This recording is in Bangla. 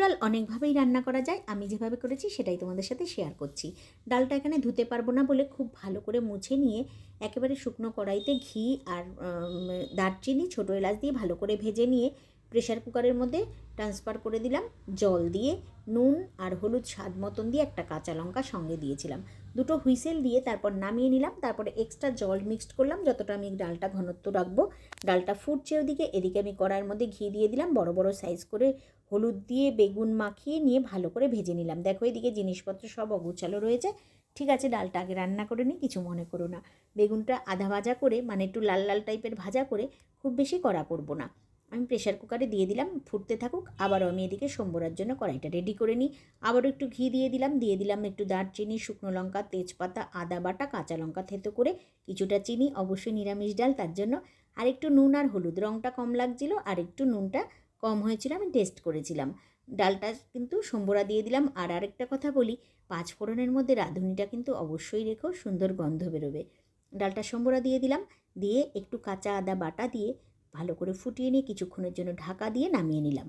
ডাল অনেকভাবেই রান্না করা যায়, আমি যেভাবে করেছি সেটাই তোমাদের সাথে শেয়ার করছি। ডালটা এখানে ধুতে পারবো না বলে খুব ভালো করে মুছে নিয়ে একেবারে শুকনো কড়াইতে ঘি আর দারচিনি ছোটো এলাচ দিয়ে ভালো করে ভেজে নিয়ে প্রেশার কুকারের মধ্যে ট্রান্সফার করে দিলাম। জল দিয়ে নুন আর হলুদ স্বাদ মতন দিয়ে একটা কাঁচা লঙ্কা সঙ্গে দিয়েছিলাম। দুটো হুইসেল দিয়ে তারপর নামিয়ে নিলাম। তারপরে এক্সট্রা জল মিক্সড করলাম যতটা আমি ডালটা ঘনত্ব রাখবো। ডালটা ফুটছে ওদিকে, এদিকে আমি কড়াইয়ের মধ্যে ঘি দিয়ে দিলাম, বড় বড় সাইজ করে হলুদ দিয়ে বেগুন মাখিয়ে নিয়ে ভালো করে ভেজে নিলাম। দেখো এদিকে জিনিসপত্র সব অগোছালো রয়েছে। ঠিক আছে, ডালটা আগে রান্না করে নিই, কিছু মনে করো না। বেগুনটা আধা ভাজা করে, মানে একটু লাল লাল টাইপের ভাজা করে, খুব বেশি কড়া করবো না। আমি প্রেশার কুকারে দিয়ে দিলাম, ফুটতে থাকুক। আবারও আমি এদিকে সম্বরার জন্য কড়াইটা রেডি করে নিই। আবারও একটু ঘি দিয়ে দিলাম একটু দারচিনি, শুকনো লঙ্কা, তেজপাতা, আদা বাটা, কাঁচা লঙ্কা থেতো করে, কিছুটা চিনি, অবশ্যই নিরামিষ ডাল তার জন্য, আর একটু নুন আর হলুদ। রঙটা কম লাগছিল আর একটু নুনটা কম হয়েছিল, আমি টেস্ট করেছিলাম। ডালটা কিন্তু সম্বরা দিয়ে দিলাম। আর আরেকটা কথা বলি, পাঁচ ফোড়নের মধ্যে রাঁধুনিটা কিন্তু অবশ্যই রেখো, সুন্দর গন্ধ বেরোবে। ডালটা সম্বরা দিয়ে দিলাম, দিয়ে একটু কাঁচা আদা বাটা দিয়ে ভালো করে ফুটিয়ে নিয়ে কিছুক্ষণের জন্য ঢাকা দিয়ে নামিয়ে নিলাম।